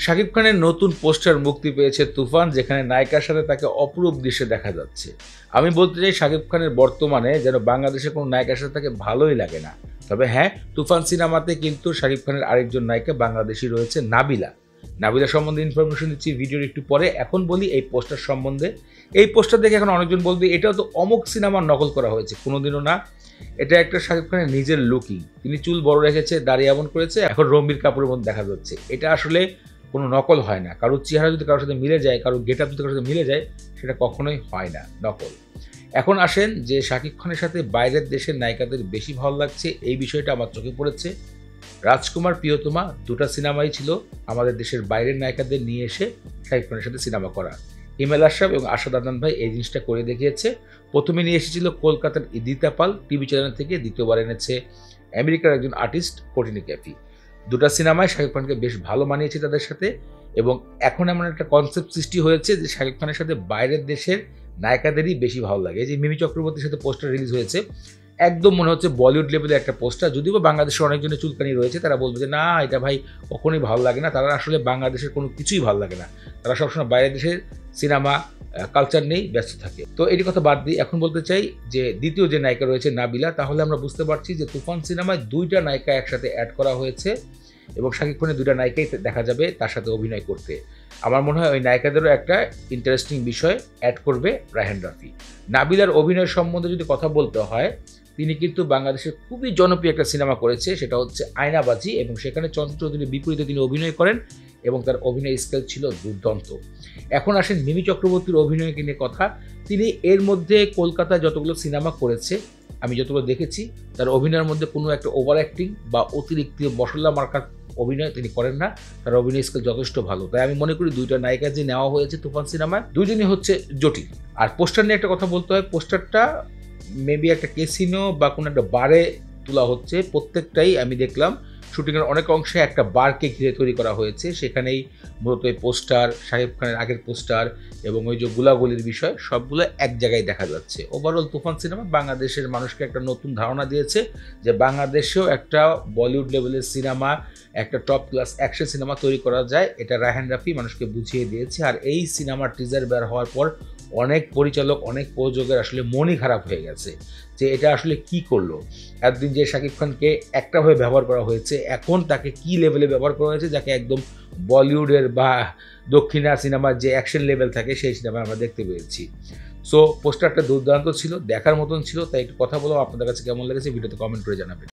শাকিব খানের নতুন পোস্টার মুক্তি পেয়েছে তুফান, যেখানে নায়িকার সাথে তাকে অপরূপ দৃশ্যে দেখা যাচ্ছে। আমি বলতে চাই শাকিব খানের বর্তমানে যেন বাংলাদেশের কোনো নায়িকার সাথে তাকে ভালোই লাগে না। তবে হ্যাঁ, তুফান সিনেমাতে কিন্তু শাকিব খানের আরেকজন নায়িকা বাংলাদেশি রয়েছে, নাবিলা। নাবিলা সম্বন্ধে ইনফরমেশন দিচ্ছি ভিডিওর একটু পরে। এখন বলি এই পোস্টার সম্বন্ধে। এই পোস্টার দেখে এখন অনেকজন বলবে এটাও তো অমুক সিনেমার নকল করা হয়েছে। কোনোদিনও না, এটা একটা শাকিব খানের নিজের লুকিং। তিনি চুল বড় রেখেছে, দাড়ি এমন করেছে, এখন রণবীর কাপুরের মধ্যে দেখা যাচ্ছে। এটা আসলে কোনো নকল হয় না। কারোর চেহারা যদি কারোর সাথে মিলে যায়, কারোর গেট আপ যদি কারোর সাথে মিলে যায়, সেটা কখনোই হয় না নকল। এখন আসেন যে শাকিব খানের সাথে বাইরের দেশের নায়িকাদের বেশি ভালো লাগছে, এই বিষয়টা আমার চোখে পড়েছে। রাজকুমার, প্রিয়তমা দুটা সিনেমাই ছিল আমাদের দেশের বাইরের নায়িকাদের নিয়ে এসে শাকিব খানের সাথে সিনেমা করা। হিমেল আশরাফ এবং আশাদ আদনান ভাই এই জিনিসটা করে দেখিয়েছে। প্রথমে নিয়ে এসেছিল কলকাতার ইদিতা পাল টিভি চ্যানেল থেকে, দ্বিতীয়বার এনেছে আমেরিকার একজন আর্টিস্ট কোটিনি ক্যাফি। দুটা সিনেমায় শাকিব খানকে বেশ ভালো মানিয়েছে তাদের সাথে, এবং এখন এমন একটা কনসেপ্ট সৃষ্টি হয়েছে যে শাকিব খানের সাথে বাইরের দেশের নায়িকাদেরই বেশি ভালো লাগে। এই যে মিমি চক্রবর্তীর সাথে পোস্টার রিলিজ হয়েছে, একদম মনে হচ্ছে বলিউড লেভেলের একটা পোস্টার। যদিও বাংলাদেশের অনেকজনের চুলকানি রয়েছে, তারা বলবে যে না, এটা ভাই কখনোই ভালো লাগে না। তারা আসলে বাংলাদেশের কোনো কিছুই ভালো লাগে না, তারা সবসময় বাইরের দেশের সিনেমা কালচার নিয়েই ব্যস্ত থাকে। তো এটি কথা বাদ দিই, এখন বলতে চাই যে দ্বিতীয় যে নায়িকা রয়েছে নাবিলা, তাহলে আমরা বুঝতে পারছি যে তুফান সিনেমায় দুইটা নায়িকা একসাথে অ্যাড করা হয়েছে এবং শাকিব খানের দুইটা নায়িকাই দেখা যাবে তার সাথে অভিনয় করতে। আমার মনে হয় ওই নায়িকাদেরও একটা ইন্টারেস্টিং বিষয় অ্যাড করবে রায়হান রাফি। নাবিলার অভিনয় সম্বন্ধে যদি কথা বলতে হয়, তিনি কিন্তু বাংলাদেশের খুবই জনপ্রিয় একটা সিনেমা করেছে, সেটা হচ্ছে আয়নাবাজি, এবং সেখানে চঞ্চল চৌধুরীর বিপরীতে তিনি অভিনয় করেন এবং তার অভিনয় স্কেল ছিল দুর্দান্ত। এখন আসেন মিমি চক্রবর্তীর অভিনয়কে নিয়ে কথা। তিনি এর মধ্যে কলকাতায় যতগুলো সিনেমা করেছে, আমি যতগুলো দেখেছি, তার অভিনয়ের মধ্যে কোনো একটা ওভার অ্যাক্টিং বা অতিরিক্ত মশলা মার্কার অভিনয় তিনি করেন না। তার অভিনয় স্কেল যথেষ্ট ভালো। তাই আমি মনে করি দুইটা নায়িকা যে নেওয়া হয়েছে তুফান সিনেমায়, দুজনই হচ্ছে জটিল। আর পোস্টার নিয়ে একটা কথা বলতে হয়, পোস্টারটা মেবি একটা ক্যাসিনো বা কোনো একটা বারে তোলা হচ্ছে। প্রত্যেকটাই আমি দেখলাম শুটিংয়ের অনেক অংশে একটা বারকে ঘিরে তৈরি করা হয়েছে। সেখানেই মূলত এই পোস্টার, শাকিব খানের আগের পোস্টার এবং ওই যে গোলাগুলির বিষয়, সবগুলো এক জায়গায় দেখা যাচ্ছে। ওভারঅল তুফান সিনেমা বাংলাদেশের মানুষকে একটা নতুন ধারণা দিয়েছে যে বাংলাদেশেও একটা বলিউড লেভেলের সিনেমা, একটা টপ ক্লাস অ্যাকশন সিনেমা তৈরি করা যায়। এটা রায়হান রাফি মানুষকে বুঝিয়ে দিয়েছে। আর এই সিনেমার টিজার বের হওয়ার পর অনেক পরিচালক, অনেক প্রযোজকের আসলে মনই খারাপ হয়ে গেছে যে এটা আসলে কি করলো। এতদিন যে শাকিব খানকে একটাভাবে ব্যবহার করা হয়েছে, এখন তাকে কি লেভেলে ব্যবহার করা হয়েছে, যাকে একদম বলিউডের বা দক্ষিণা সিনেমার যে অ্যাকশন লেভেল থাকে সেই সিনেমায় আমরা দেখতে পেয়েছি। সো পোস্টারটা দুর্দান্ত ছিল, দেখার মতন ছিল। তাই একটু কথা বলো, আপনাদের কাছে কেমন লেগেছে ভিডিওতে কমেন্ট করে জানাবেন।